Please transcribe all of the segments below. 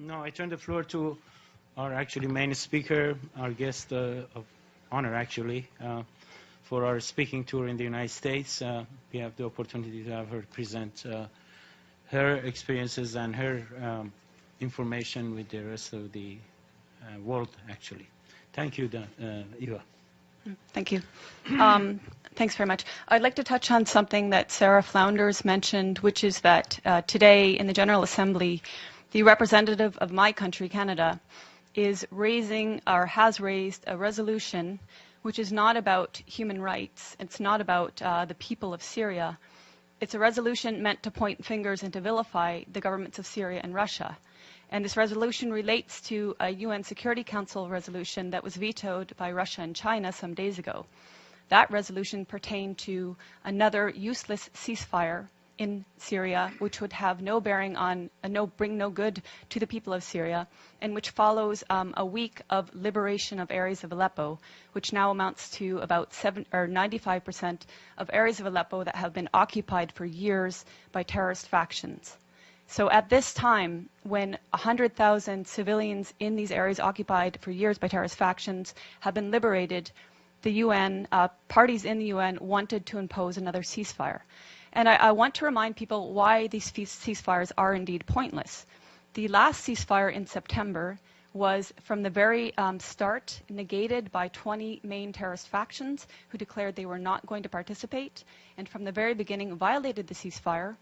No, I turn the floor to our actually main speaker, our guest of honor actually, for our speaking tour in the United States. We have the opportunity to have her present her experiences and her information with the rest of the world actually. Thank you, Eva. Thank you. Thanks very much. I'd like to touch on something that Sarah Flounders mentioned, which is that today in the General Assembly, the representative of my country, Canada, is raising or has raised a resolution which is not about human rights. It's not about the people of Syria. It's a resolution meant to point fingers and to vilify the governments of Syria and Russia. And this resolution relates to a UN Security Council resolution that was vetoed by Russia and China some days ago. That resolution pertained to another useless ceasefire in Syria, which would have no bearing on, bring no good to the people of Syria, and which follows a week of liberation of areas of Aleppo, which now amounts to about 95% of areas of Aleppo that have been occupied for years by terrorist factions. So at this time, when 100,000 civilians in these areas occupied for years by terrorist factions have been liberated, the UN, parties in the UN wanted to impose another ceasefire. And I want to remind people why these ceasefires are indeed pointless. The last ceasefire in September was from the very start negated by 20 main terrorist factions who declared they were not going to participate, and from the very beginning violated the ceasefire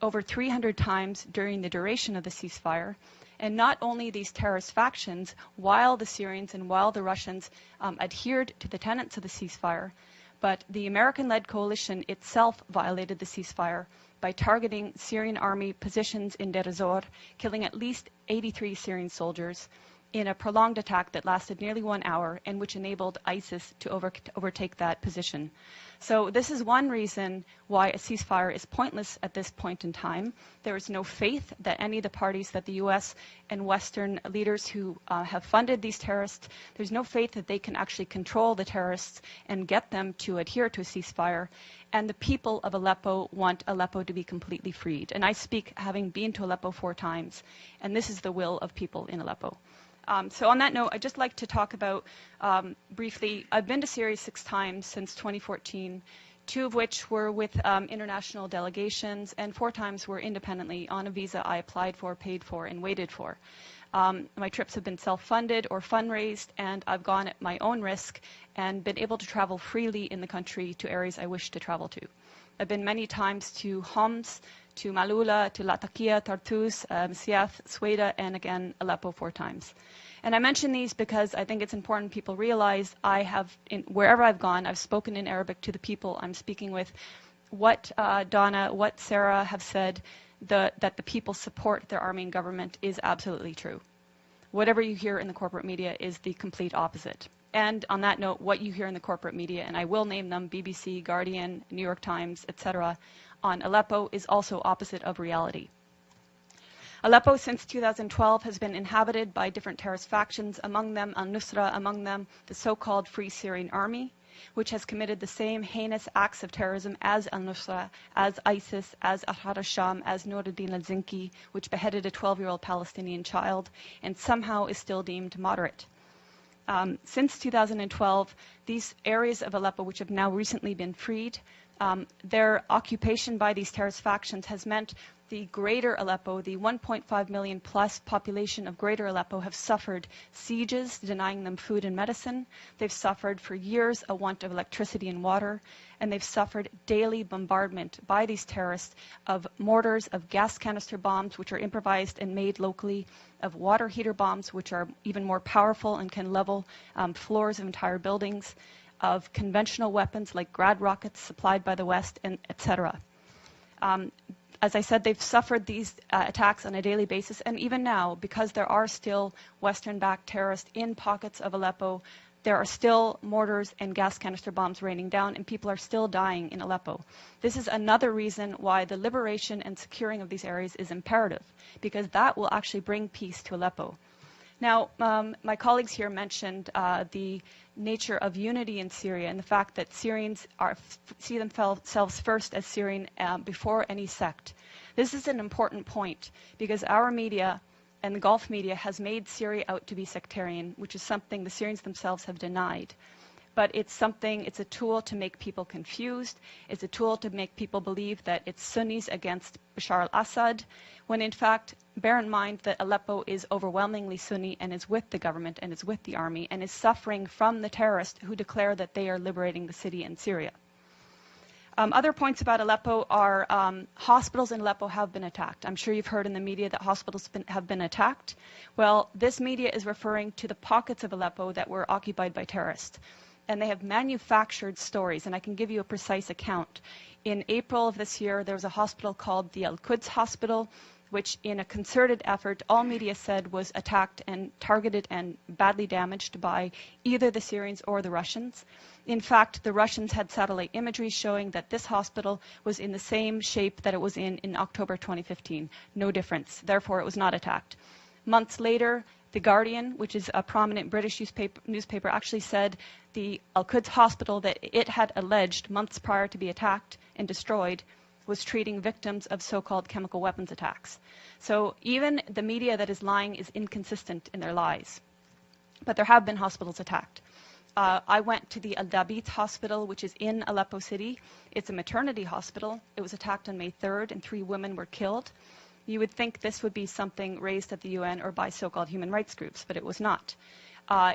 over 300 times during the duration of the ceasefire. And not only these terrorist factions, while the Syrians and while the Russians adhered to the tenets of the ceasefire, but the American-led coalition itself violated the ceasefire by targeting Syrian army positions in Deir ez-Zor, killing at least 83 Syrian soldiers in a prolonged attack that lasted nearly 1 hour and which enabled ISIS to overtake that position. So this is one reason why a ceasefire is pointless at this point in time. There is no faith that any of the parties that the U.S. and Western leaders who have funded these terrorists, there's no faith that they can actually control the terrorists and get them to adhere to a ceasefire. And the people of Aleppo want Aleppo to be completely freed. And I speak having been to Aleppo 4 times, and this is the will of people in Aleppo. So on that note, I'd just like to talk about, briefly, I've been to Syria 6 times since 2014, 2 of which were with international delegations, and 4 times were independently on a visa I applied for, paid for, and waited for. My trips have been self-funded or fundraised, and I've gone at my own risk and been able to travel freely in the country to areas I wish to travel to. I've been many times to Homs, to Malula, to Latakia, Tartus, Siath, Sweda, and again, Aleppo 4 times. And I mention these because I think it's important people realize I have, wherever I've gone, I've spoken in Arabic to the people I'm speaking with. What Donna, what Sarah have said, that the people support their army and government is absolutely true. Whatever you hear in the corporate media is the complete opposite. And on that note, what you hear in the corporate media, and I will name them, BBC, Guardian, New York Times, etc., on Aleppo is also opposite of reality. Aleppo since 2012 has been inhabited by different terrorist factions, among them al-Nusra, among them the so-called Free Syrian Army, which has committed the same heinous acts of terrorism as al-Nusra, as ISIS, as Ahrar al-Sham, as Nuruddin al-Zinki, which beheaded a 12-year-old Palestinian child, and somehow is still deemed moderate. Since 2012, these areas of Aleppo, which have now recently been freed, their occupation by these terrorist factions has meant the greater Aleppo, the 1.5 million plus population of greater Aleppo have suffered sieges, denying them food and medicine. They've suffered for years a want of electricity and water, and they've suffered daily bombardment by these terrorists of mortars, of gas canister bombs, which are improvised and made locally, of water heater bombs, which are even more powerful and can level floors of entire buildings, of conventional weapons like Grad rockets supplied by the West, and etc. As I said, they've suffered these attacks on a daily basis, and even now, because there are still Western-backed terrorists in pockets of Aleppo, there are still mortars and gas canister bombs raining down, and people are still dying in Aleppo. This is another reason why the liberation and securing of these areas is imperative, because that will actually bring peace to Aleppo. Now, my colleagues here mentioned the nature of unity in Syria and the fact that Syrians see themselves first as Syrian before any sect. This is an important point because our media and the Gulf media has made Syria out to be sectarian, which is something the Syrians themselves have denied. But it's a tool to make people confused. It's a tool to make people believe that it's Sunnis against Bashar al-Assad, when in fact, bear in mind that Aleppo is overwhelmingly Sunni and is with the government and is with the army and is suffering from the terrorists who declare that they are liberating the city in Syria. Other points about Aleppo are hospitals in Aleppo have been attacked. I'm sure you've heard in the media that hospitals have been attacked. Well, this media is referring to the pockets of Aleppo that were occupied by terrorists. And they have manufactured stories, and I can give you a precise account. In April of this year, there was a hospital called the Al-Quds Hospital, which in a concerted effort, all media said was attacked and targeted and badly damaged by either the Syrians or the Russians. In fact, the Russians had satellite imagery showing that this hospital was in the same shape that it was in October 2015. No difference. Therefore, it was not attacked. Months later, The Guardian, which is a prominent British newspaper, actually said the Al-Quds Hospital that it had alleged months prior to be attacked and destroyed was treating victims of so-called chemical weapons attacks. So even the media that is lying is inconsistent in their lies. But there have been hospitals attacked. I went to the Al-Dabit Hospital, which is in Aleppo City. It's a maternity hospital. It was attacked on May 3rd, and 3 women were killed. You would think this would be something raised at the UN or by so-called human rights groups, but it was not.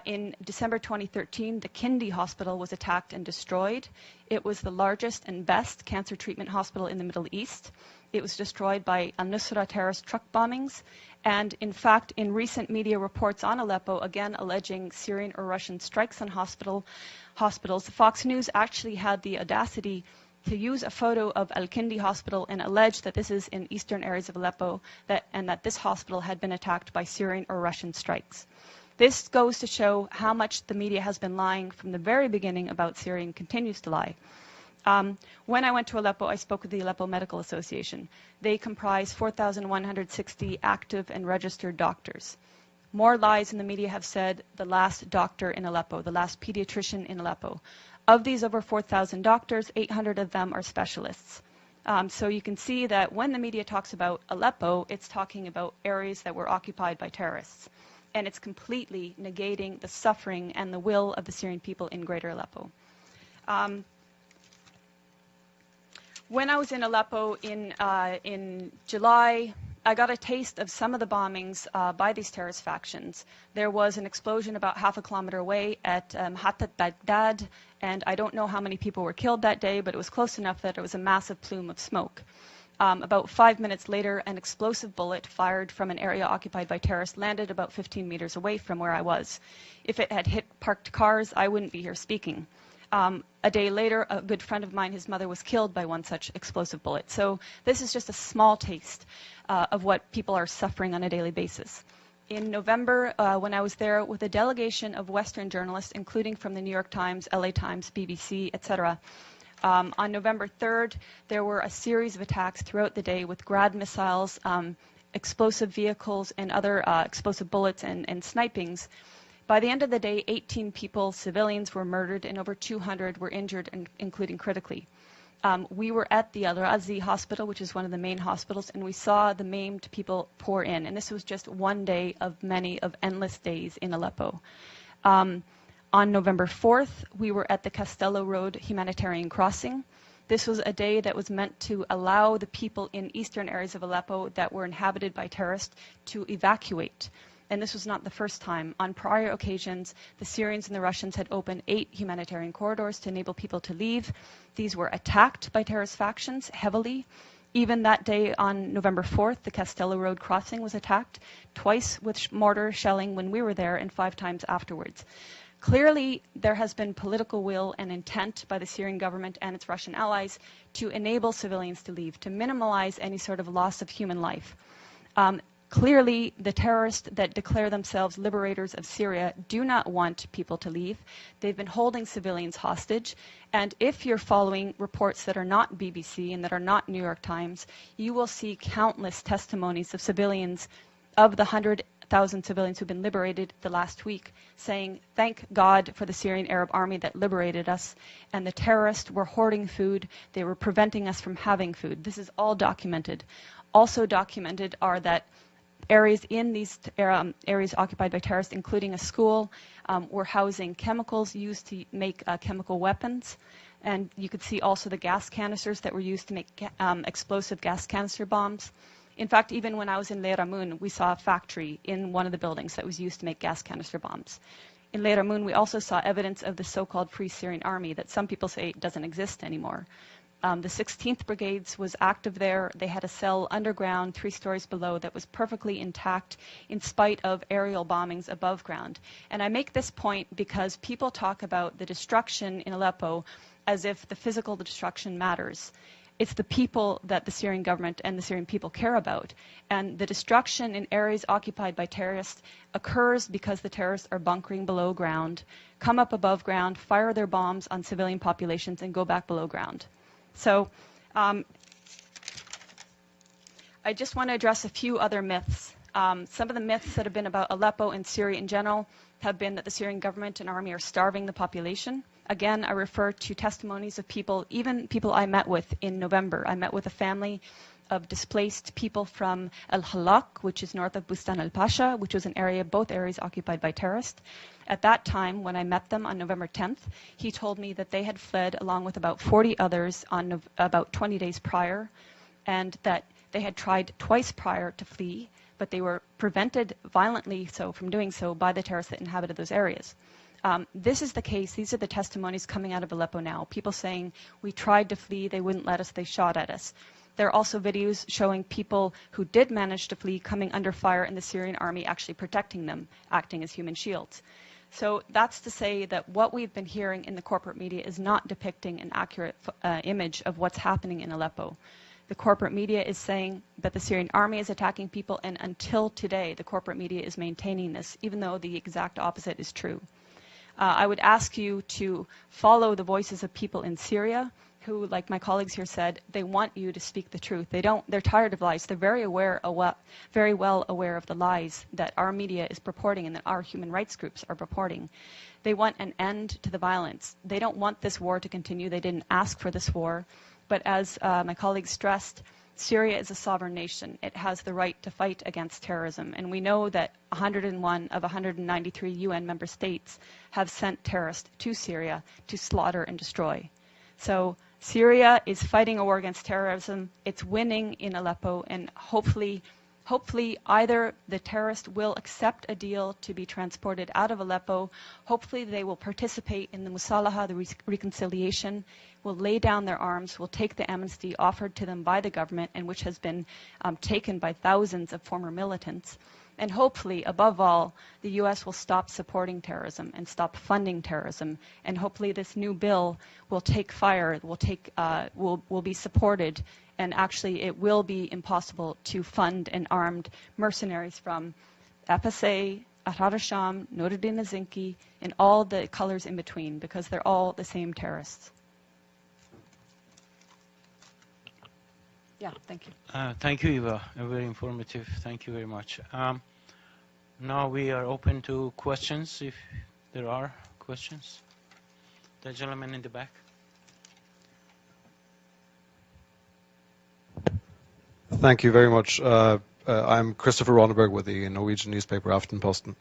In December 2013, the Kindi Hospital was attacked and destroyed. It was the largest and best cancer treatment hospital in the Middle East. It was destroyed by al-Nusra terrorist truck bombings. And in fact, in recent media reports on Aleppo, again alleging Syrian or Russian strikes on hospitals, Fox News actually had the audacity to use a photo of Al-Kindi Hospital and allege that this is in eastern areas of Aleppo and that this hospital had been attacked by Syrian or Russian strikes. This goes to show how much the media has been lying from the very beginning about Syria and continues to lie. When I went to Aleppo, I spoke with the Aleppo Medical Association. They comprise 4,160 active and registered doctors. More lies in the media have said the last doctor in Aleppo, the last pediatrician in Aleppo. Of these over 4,000 doctors, 800 of them are specialists. So you can see that when the media talks about Aleppo, it's talking about areas that were occupied by terrorists. And it's completely negating the suffering and the will of the Syrian people in greater Aleppo. When I was in Aleppo in July, I got a taste of some of the bombings by these terrorist factions. There was an explosion about half a kilometer away at Hatat Baghdad, and I don't know how many people were killed that day, but it was close enough that it was a massive plume of smoke. About 5 minutes later, an explosive bullet fired from an area occupied by terrorists landed about 15 meters away from where I was. If it had hit parked cars, I wouldn't be here speaking. A day later, a good friend of mine, his mother was killed by one such explosive bullet. So this is just a small taste of what people are suffering on a daily basis. In November, when I was there with a delegation of Western journalists, including from the New York Times, LA Times, BBC, etc., on November 3rd, there were a series of attacks throughout the day with Grad missiles, explosive vehicles, and other explosive bullets and snipings. By the end of the day, 18 people, civilians, were murdered, and over 200 were injured, including critically. We were at the Al-Razi hospital, which is one of the main hospitals, and we saw the maimed people pour in. And this was just one day of many of endless days in Aleppo. On November 4th, we were at the Castello Road humanitarian crossing. This was a day that was meant to allow the people in eastern areas of Aleppo that were inhabited by terrorists to evacuate. And this was not the first time. On prior occasions, the Syrians and the Russians had opened 8 humanitarian corridors to enable people to leave. These were attacked by terrorist factions heavily. Even that day on November 4th, the Castello Road crossing was attacked, twice with mortar shelling when we were there and 5 times afterwards. Clearly, there has been political will and intent by the Syrian government and its Russian allies to enable civilians to leave, to minimize any sort of loss of human life. Clearly, the terrorists that declare themselves liberators of Syria do not want people to leave. They've been holding civilians hostage. And if you're following reports that are not BBC and that are not New York Times, you will see countless testimonies of civilians, of the 100,000 civilians who've been liberated the last week, saying, thank God for the Syrian Arab army that liberated us. And the terrorists were hoarding food. They were preventing us from having food. This is all documented. Also documented are that areas in these areas occupied by terrorists, including a school, were housing chemicals used to make chemical weapons. And you could see also the gas canisters that were used to make explosive gas canister bombs. In fact, even when I was in Leiramun, we saw a factory in one of the buildings that was used to make gas canister bombs. In Leiramun, we also saw evidence of the so-called Free Syrian Army that some people say doesn't exist anymore. The 16th Brigades was active there. They had a cell underground, 3 stories below, that was perfectly intact in spite of aerial bombings above ground. And I make this point because people talk about the destruction in Aleppo as if the physical destruction matters. It's the people that the Syrian government and the Syrian people care about. And the destruction in areas occupied by terrorists occurs because the terrorists are bunkering below ground, come up above ground, fire their bombs on civilian populations, and go back below ground. So I just want to address a few other myths. Some of the myths that have been about Aleppo and Syria in general have been that the Syrian government and army are starving the population. Again, I refer to testimonies of people, even people I met with in November. I met with a family of displaced people from El Halak, which is north of Bustan al-Pasha, which was an area, both areas occupied by terrorists. At that time, when I met them on November 10th, he told me that they had fled along with about 40 others on about 20 days prior, and that they had tried twice prior to flee, but they were prevented violently so from doing so by the terrorists that inhabited those areas. This is the case. These are the testimonies coming out of Aleppo now. People saying, we tried to flee, they wouldn't let us, they shot at us. There are also videos showing people who did manage to flee coming under fire and the Syrian army actually protecting them, acting as human shields. So that's to say that what we've been hearing in the corporate media is not depicting an accurate image of what's happening in Aleppo. The corporate media is saying that the Syrian army is attacking people, and until today, the corporate media is maintaining this, even though the exact opposite is true. I would ask you to follow the voices of people in Syria who, like my colleagues here said, they want you to speak the truth. They're tired of lies. They're very well aware of the lies that our media is purporting and that our human rights groups are purporting. They want an end to the violence. They don't want this war to continue. They didn't ask for this war. But as my colleagues stressed, Syria is a sovereign nation. It has the right to fight against terrorism. And we know that 101 of 193 UN member states have sent terrorists to Syria to slaughter and destroy. So Syria is fighting a war against terrorism. It's winning in Aleppo, and hopefully either the terrorists will accept a deal to be transported out of Aleppo, hopefully they will participate in the Musalaha, the reconciliation, will lay down their arms, will take the amnesty offered to them by the government and which has been taken by thousands of former militants. And hopefully, above all, the U.S. will stop supporting terrorism and stop funding terrorism. And hopefully this new bill will take fire, will be supported, and actually it will be impossible to fund an armed mercenaries from FSA, Ahrar al-Sham, Nuruddin al-Zinki, and all the colors in between, because they're all the same terrorists. Yeah, thank you. Thank you, Eva. Very informative. Thank you very much. Now we are open to questions, if there are questions. The gentleman in the back. Thank you very much. I'm Christopher Ronneberg with the Norwegian newspaper Aftenposten.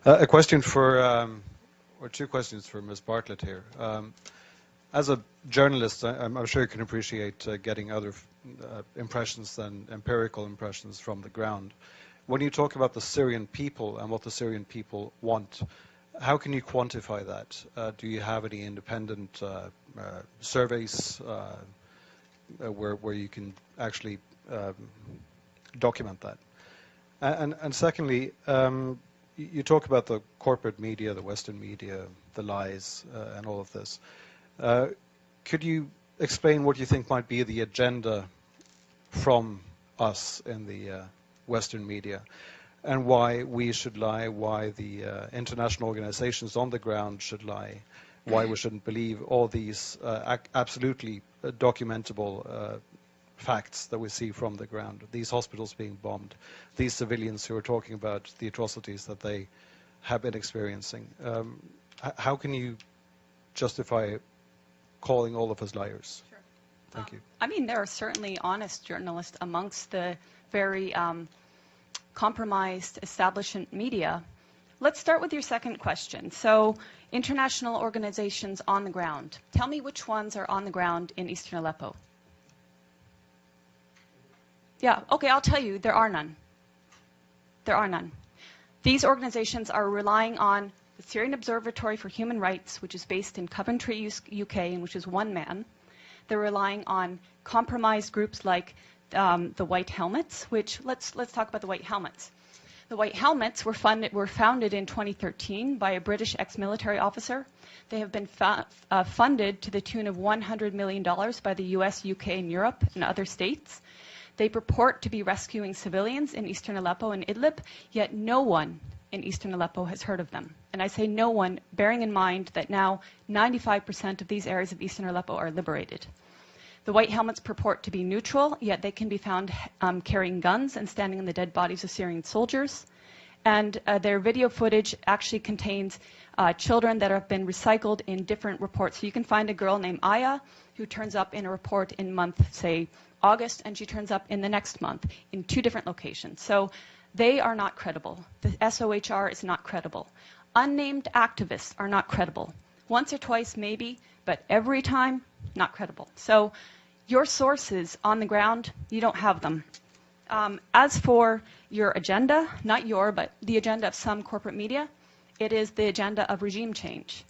A question for, or two questions for Ms. Bartlett here. As a journalist, I'm sure you can appreciate getting other impressions than empirical impressions from the ground. When you talk about the Syrian people and what the Syrian people want, how can you quantify that? Do you have any independent surveys where you can actually document that? And secondly, you talk about the corporate media, the Western media, the lies, and all of this. Could you explain what you think might be the agenda from us in the Western media, and why we should lie, why the international organizations on the ground should lie, why we shouldn't believe all these absolutely documentable facts that we see from the ground, these hospitals being bombed, these civilians who are talking about the atrocities that they have been experiencing. How can you justify calling all of us liars? Sure. Thank you. I mean, there are certainly honest journalists amongst the very compromised establishment media. Let's start with your second question. So, international organizations on the ground. Tell me which ones are on the ground in eastern Aleppo. Yeah, okay, I'll tell you, there are none. There are none. These organizations are relying on the Syrian Observatory for Human Rights, which is based in Coventry, UK, and which is one man. They're relying on compromised groups like the White Helmets, which, let's talk about the White Helmets. The White Helmets were founded in 2013 by a British ex-military officer. They have been funded to the tune of $100 million by the US, UK, and Europe and other states. They purport to be rescuing civilians in eastern Aleppo and Idlib, yet no one in eastern Aleppo has heard of them. And I say no one, bearing in mind that now 95% of these areas of eastern Aleppo are liberated. The White Helmets purport to be neutral, yet they can be found carrying guns and standing on the dead bodies of Syrian soldiers. And their video footage actually contains children that have been recycled in different reports. So you can find a girl named Aya who turns up in a report in month, say, August, and she turns up in the next month in 2 different locations. So they are not credible. The SOHR is not credible. Unnamed activists are not credible. Once or twice, maybe, but every time, not credible. So your sources on the ground, you don't have them. As for your agenda, not your, but the agenda of some corporate media, it is the agenda of regime change.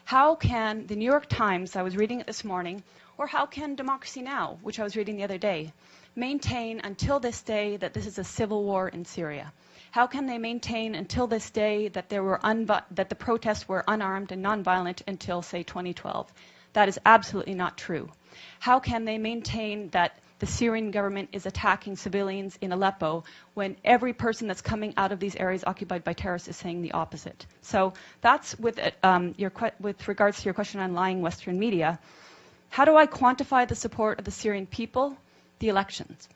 How can the New York Times, I was reading it this morning, or how can Democracy Now!, which I was reading the other day, maintain until this day that this is a civil war in Syria? How can they maintain until this day that that the protests were unarmed and nonviolent until, say, 2012? That is absolutely not true. How can they maintain that the Syrian government is attacking civilians in Aleppo when every person that's coming out of these areas occupied by terrorists is saying the opposite? So that's with regards to your question on lying Western media. How do I quantify the support of the Syrian people? The elections.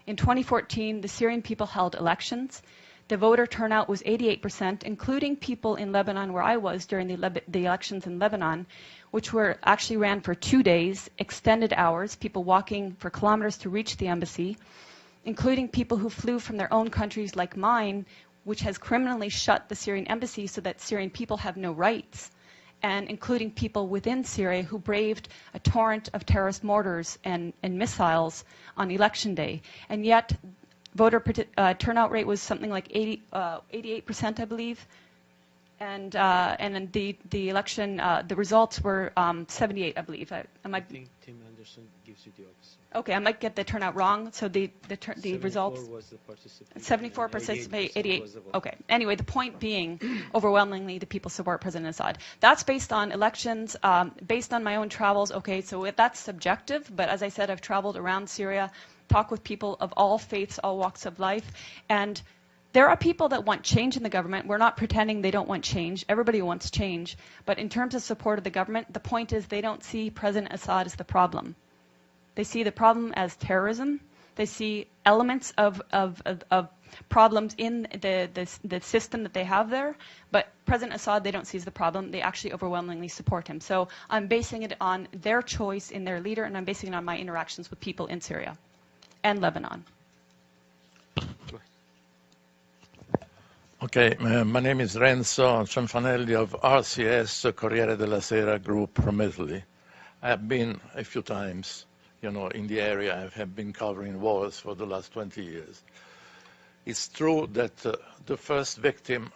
In 2014, the Syrian people held elections. The voter turnout was 88%, including people in Lebanon where I was during the elections in Lebanon, which were actually ran for 2 days, extended hours, people walking for kilometers to reach the embassy, including people who flew from their own countries like mine, which has criminally shut the Syrian embassy so that Syrian people have no rights, and including people within Syria who braved a torrent of terrorist mortars and missiles on election day. And yet, voter turnout rate was something like 88%, I believe. And then the election, the results were 78, I believe. I think Tim Anderson gives you the opposite. Okay, I might get the turnout wrong. So the results. 74 was the participation. 74 participate, 88. Was the vote. Okay. Anyway, the point being, overwhelmingly, the people support President Assad. That's based on elections, based on my own travels. Okay, so that's subjective. But as I said, I've traveled around Syria, talked with people of all faiths, all walks of life, and there are people that want change in the government. We're not pretending they don't want change. Everybody wants change. But in terms of support of the government, the point is they don't see President Assad as the problem. They see the problem as terrorism. They see elements of problems in the system that they have there. But President Assad, they don't see as the problem. They actually overwhelmingly support him. So I'm basing it on their choice in their leader, and I'm basing it on my interactions with people in Syria and Lebanon. Okay, my name is Renzo Cianfanelli of RCS, Corriere della Sera group from Italy. I have been a few times, in the area. I have been covering wars for the last 20 years. It's true that the first victim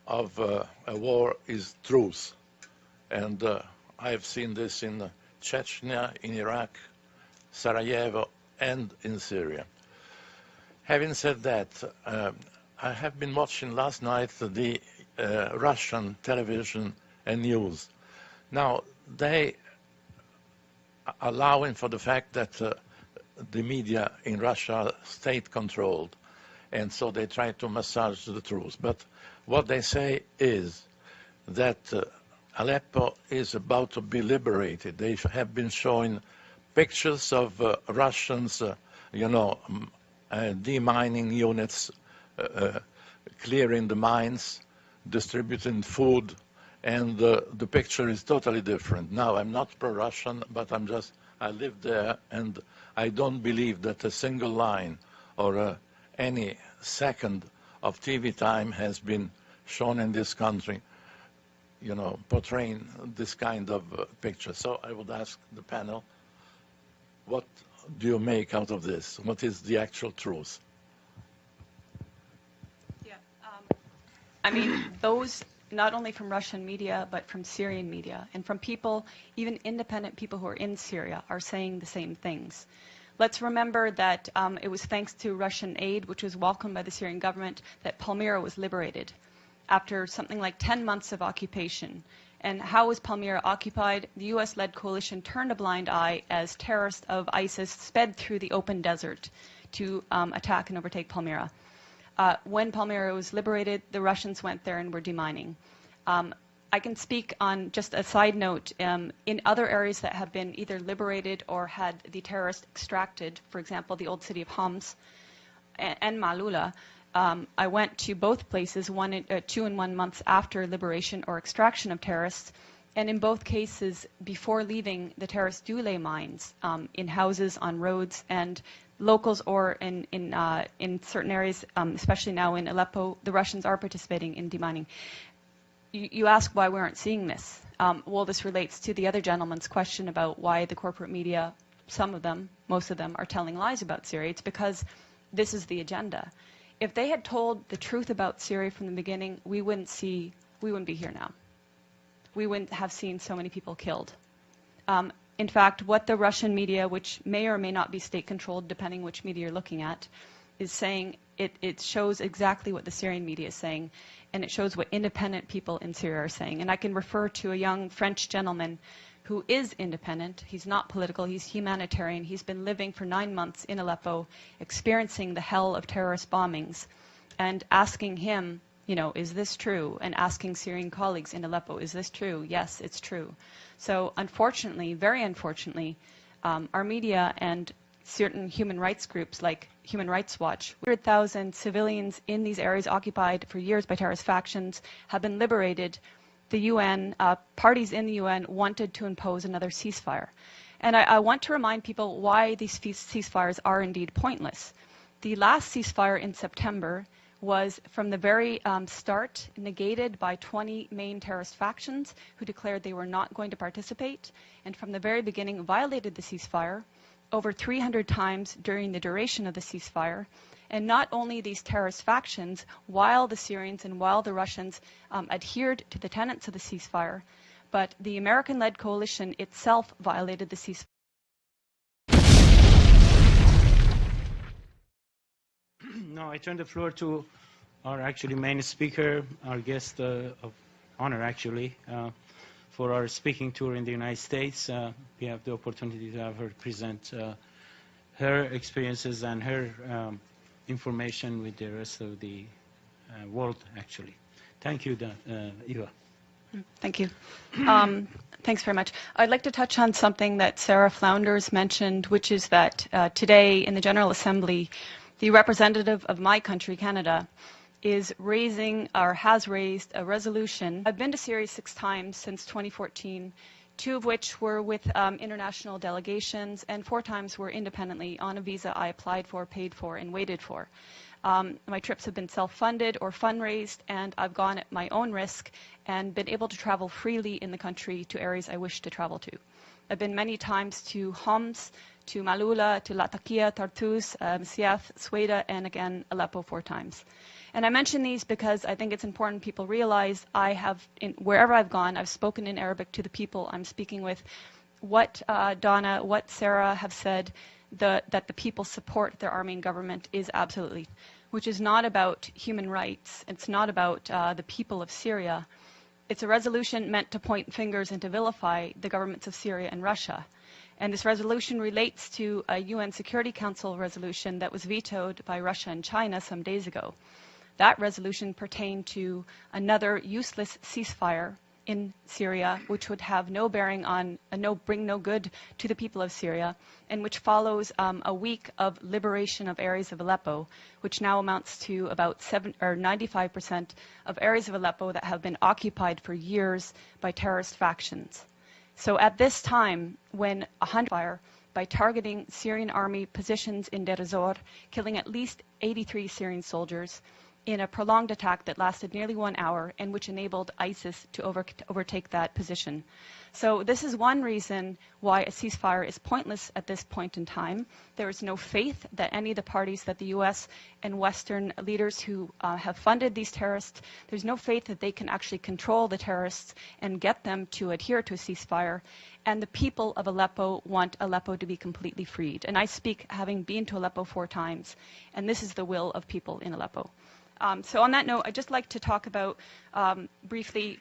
of a war is truth. And I have seen this in Chechnya, in Iraq, Sarajevo, and in Syria. Having said that, I have been watching last night the Russian television and news. Now, they are allowing for the fact that the media in Russia are state-controlled, and so they try to massage the truth. But what they say is that Aleppo is about to be liberated. They have been showing pictures of Russians, demining units, clearing the mines, distributing food, and the picture is totally different. Now, I'm not pro-Russian, but I live there, and I don't believe that a single line or any second of TV time has been shown in this country, portraying this kind of picture. So I would ask the panel, what do you make out of this? What is the actual truth? Yeah, I mean, those not only from Russian media, but from Syrian media, and from people, even independent people who are in Syria, are saying the same things. Let's remember that it was thanks to Russian aid, which was welcomed by the Syrian government, that Palmyra was liberated after something like 10 months of occupation. And how was Palmyra occupied? The U.S.-led coalition turned a blind eye as terrorists of ISIS sped through the open desert to attack and overtake Palmyra. When Palmyra was liberated, the Russians went there and were demining. I can speak on just a side note, in other areas that have been either liberated or had the terrorists extracted, for example, the old city of Homs and Malula, I went to both places 2 and 1 months after liberation or extraction of terrorists, and in both cases, before leaving, the terrorists do lay mines in houses, on roads, and locals or in certain areas, especially now in Aleppo, the Russians are participating in demining. You ask why we aren't seeing this. Well, this relates to the other gentleman's question about why the corporate media, some of them, most of them, are telling lies about Syria. It's because this is the agenda. If they had told the truth about Syria from the beginning, we wouldn't be here now. We wouldn't have seen so many people killed. In fact, what the Russian media, which may or may not be state-controlled, depending which media you're looking at, is saying, it shows exactly what the Syrian media is saying, and it shows what independent people in Syria are saying. And I can refer to a young French gentleman who is independent. He's not political, he's humanitarian. He's been living for 9 months in Aleppo, experiencing the hell of terrorist bombings, and asking him, is this true? And asking Syrian colleagues in Aleppo, is this true? Yes, it's true. So unfortunately, very unfortunately, our media and certain human rights groups like Human Rights Watch, 100,000 civilians in these areas occupied for years by terrorist factions have been liberated. The UN, parties in the UN wanted to impose another ceasefire. And I want to remind people why these ceasefires are indeed pointless. The last ceasefire in September was from the very start negated by 20 main terrorist factions who declared they were not going to participate, and from the very beginning violated the ceasefire over 300 times during the duration of the ceasefire. And not only these terrorist factions, while the Syrians and while the Russians adhered to the tenets of the ceasefire, but the American-led coalition itself violated the ceasefire. No, I turn the floor to our main speaker, our guest of honor for our speaking tour in the United States. We have the opportunity to have her present her experiences and her information with the rest of the world, Thank you, Eva. Thank you. Thanks very much. I'd like to touch on something that Sarah Flounders mentioned, which is that today in the General Assembly, the representative of my country, Canada, is raising or has raised a resolution. I've been to Syria 6 times since 2014, 2 of which were with international delegations, and 4 times were independently on a visa I applied for, paid for, and waited for. My trips have been self-funded or fundraised, and I've gone at my own risk and been able to travel freely in the country to areas I wish to travel to. I've been many times to Homs, to Malula, to Latakia, Tartus, Siath, Sweda, and again Aleppo 4 times. And I mention these because I think it's important people realize wherever I've gone, I've spoken in Arabic to the people I'm speaking with. What Donna, what Sarah have said, that the people support their Armenian government is absolutely, which is not about human rights. It's not about the people of Syria. It's a resolution meant to point fingers and to vilify the governments of Syria and Russia. And this resolution relates to a UN Security Council resolution that was vetoed by Russia and China some days ago. That resolution pertained to another useless ceasefire in Syria, which would have no bearing on, bring no good to the people of Syria, and which follows a week of liberation of areas of Aleppo, which now amounts to about 95% of areas of Aleppo that have been occupied for years by terrorist factions. So at this time, when fire by targeting Syrian army positions in Deir ez-Zor, killing at least 83 Syrian soldiers, in a prolonged attack that lasted nearly 1 hour and which enabled ISIS to overtake that position. So this is one reason why a ceasefire is pointless at this point in time. There is no faith that any of the parties that the U.S. and Western leaders who have funded these terrorists, there's no faith that they can actually control the terrorists and get them to adhere to a ceasefire. And the people of Aleppo want Aleppo to be completely freed. And I speak having been to Aleppo 4 times, and this is the will of people in Aleppo. So on that note, I'd just like to talk about briefly